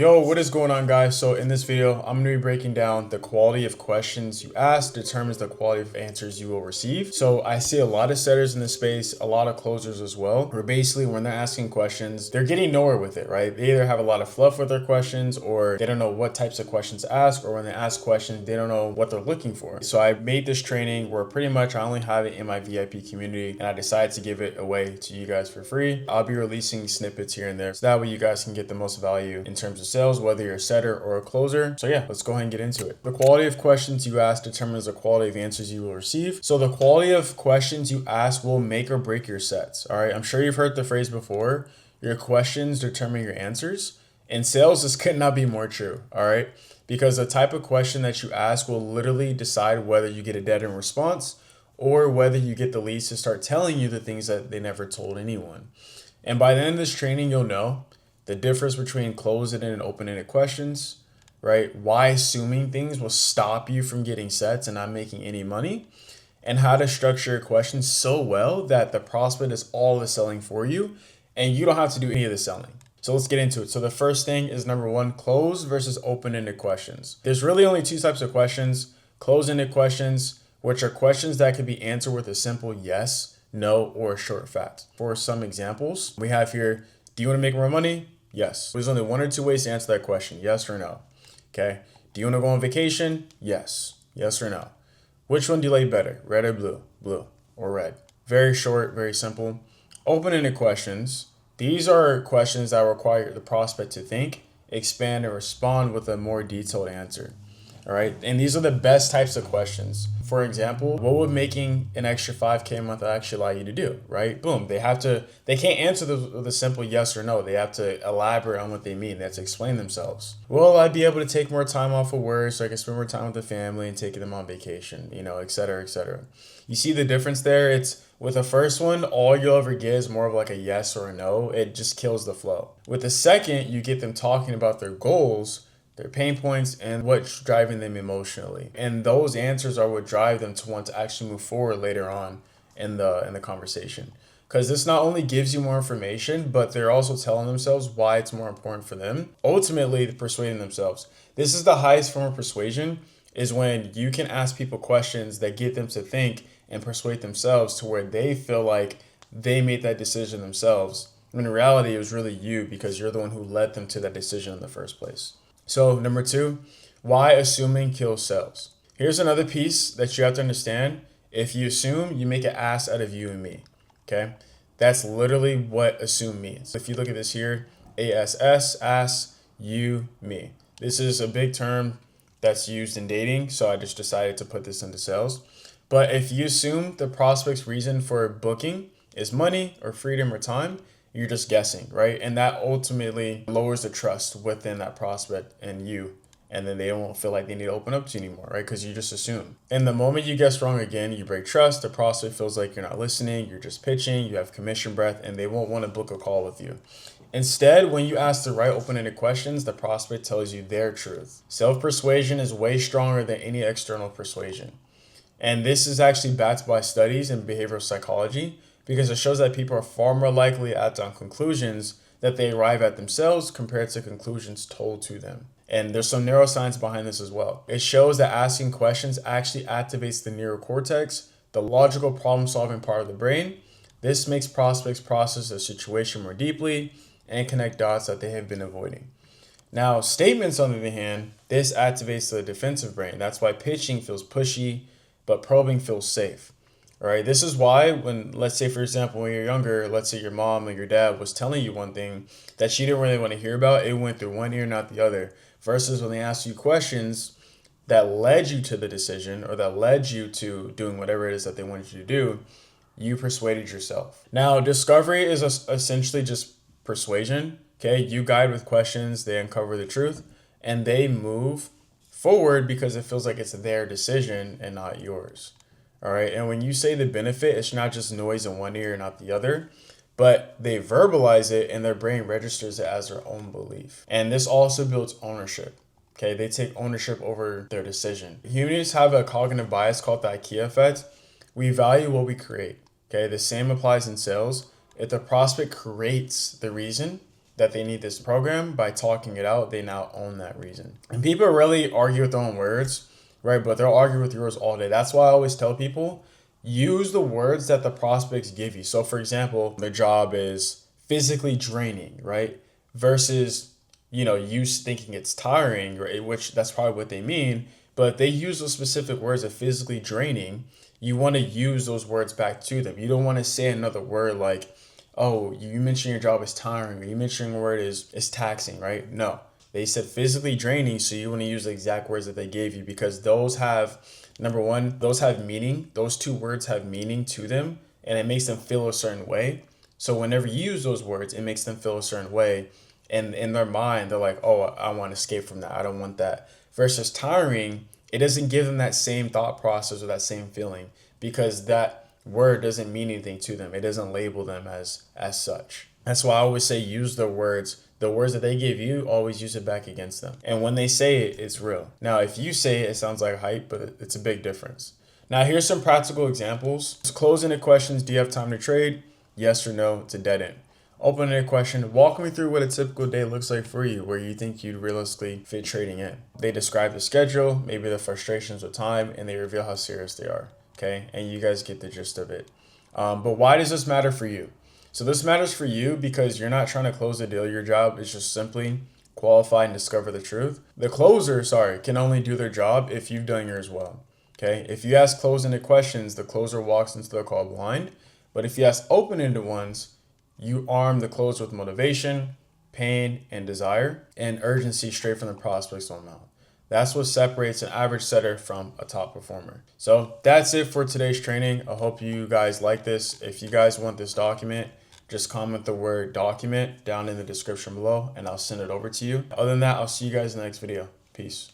Yo, what is going on, guys? So in this video, I'm going to be breaking down the quality of questions you ask determines the quality of answers you will receive. So I see a lot of setters in this space, a lot of closers as well, where basically when they're asking questions, they're getting nowhere with it, right? They either have a lot of fluff with their questions or they don't know what types of questions to ask, or when they ask questions, they don't know what they're looking for. So I made this training where pretty much I only have it in my VIP community and I decided to give it away to you guys for free. I'll be releasing snippets here and there so that way you guys can get the most value in terms of sales, whether you're a setter or a closer. So yeah, let's go ahead and get into it. The quality of questions you ask determines the quality of answers you will receive. So the quality of questions you ask will make or break your sets. All right, I'm sure you've heard the phrase before, your questions determine your answers. In sales, this could not be more true, all right? Because the type of question that you ask will literally decide whether you get a dead end response or whether you get the leads to start telling you the things that they never told anyone. And by the end of this training, you'll know the difference between closed-ended and open-ended questions, right? Why assuming things will stop you from getting sets and not making any money, and how to structure your questions so well that the prospect is all the selling for you and you don't have to do any of the selling. So let's get into it. So the first thing is number one, closed versus open-ended questions. There's really only two types of questions: closed-ended questions, which are questions that can be answered with a simple yes, no, or a short fact. For some examples, we have here, do you want to make more money? Yes. There's only one or two ways to answer that question, yes or no. Okay. Do you want to go on vacation? Yes. Yes or no. Which one do you like better, red or blue? Blue or red. Very short, very simple. Open-ended questions. These are questions that require the prospect to think, expand, and respond with a more detailed answer. All right. And these are the best types of questions. For example, what would making an extra 5K a month actually allow you to do, right? Boom. They can't answer the simple yes or no. They have to elaborate on what they mean. They have to explain themselves. Will I be able to take more time off of work so I can spend more time with the family and take them on vacation, et cetera, et cetera. You see the difference there? It's with the first one, all you'll ever get is more of like a yes or a no. It just kills the flow. With the second, you get them talking about their goals, their pain points, and what's driving them emotionally. And those answers are what drive them to want to actually move forward later on in the conversation. Because this not only gives you more information, but they're also telling themselves why it's more important for them. Ultimately, persuading themselves. This is the highest form of persuasion, is when you can ask people questions that get them to think and persuade themselves to where they feel like they made that decision themselves. When in reality, it was really you, because you're the one who led them to that decision in the first place. So number two, why assuming kills sales. Here's another piece that you have to understand. If you assume, you make an ass out of you and me, okay? That's literally what assume means. If you look at this here, ASS, ass, you, me. This is a big term that's used in dating, so I just decided to put this into sales. But if you assume the prospect's reason for booking is money or freedom or time, you're just guessing, right? And that ultimately lowers the trust within that prospect and you. And then they won't feel like they need to open up to you anymore, right? Because you just assume. And the moment you guess wrong again, you break trust. The prospect feels like you're not listening, you're just pitching, you have commission breath, and they won't want to book a call with you. Instead, when you ask the right open-ended questions, the prospect tells you their truth. Self-persuasion is way stronger than any external persuasion. And this is actually backed by studies in behavioral psychology, because it shows that people are far more likely to act on conclusions that they arrive at themselves compared to conclusions told to them. And there's some neuroscience behind this as well. It shows that asking questions actually activates the neocortex, the logical problem-solving part of the brain. This makes prospects process the situation more deeply and connect dots that they have been avoiding. Now, statements, on the other hand, this activates the defensive brain. That's why pitching feels pushy, but probing feels safe. All right, this is why when, let's say, for example, when you're younger, let's say your mom or your dad was telling you one thing that she didn't really want to hear about, it went through one ear, not the other, versus when they asked you questions that led you to the decision or that led you to doing whatever it is that they wanted you to do, you persuaded yourself. Now, discovery is essentially just persuasion, okay? You guide with questions, they uncover the truth, and they move forward because it feels like it's their decision and not yours. All right. And when you say the benefit, it's not just noise in one ear and not the other, but they verbalize it and their brain registers it as their own belief. And this also builds ownership. Okay. They take ownership over their decision. Humans have a cognitive bias called the IKEA effect. We value what we create. Okay. The same applies in sales. If the prospect creates the reason, that they need this program, by talking it out, they now own that reason. And people really argue with their own words, right? But they'll argue with yours all day. That's why I always tell people, use the words that the prospects give you. So for example, the job is physically draining, right? Versus, you thinking it's tiring, right? Which that's probably what they mean. But they use those specific words of physically draining. You want to use those words back to them. You don't want to say another word like, oh, you mentioned your job is tiring, or you mentioned the word is taxing, right? No, they said physically draining, so you want to use the exact words that they gave you, because those have, number one, those have meaning. Those two words have meaning to them, and it makes them feel a certain way. So whenever you use those words, it makes them feel a certain way. And in their mind, they're like, oh, I want to escape from that. I don't want that. Versus tiring, it doesn't give them that same thought process or that same feeling, because that word doesn't mean anything to them. It doesn't label them as such. That's why I always say use the words that they give you, always use it back against them. And when they say it, it's real. Now, if you say it, it sounds like hype, but it's a big difference. Now, here's some practical examples. Closing-ended questions. Do you have time to trade? Yes or no. It's a dead end. Open-ended question. Walk me through what a typical day looks like for you, where you think you'd realistically fit trading in. They describe the schedule, maybe the frustrations with time, and they reveal how serious they are. Okay, and you guys get the gist of it. But why does this matter for you? So this matters for you because you're not trying to close a deal. Your job is just simply qualify and discover the truth. The closer, can only do their job if you've done yours well. Okay, if you ask closed-ended questions, the closer walks into the call blind. But if you ask open-ended ones, you arm the closer with motivation, pain, and desire, and urgency straight from the prospect's own mouth. That's what separates an average setter from a top performer. So that's it for today's training. I hope you guys like this. If you guys want this document, just comment the word document down in the description below and I'll send it over to you. Other than that, I'll see you guys in the next video. Peace.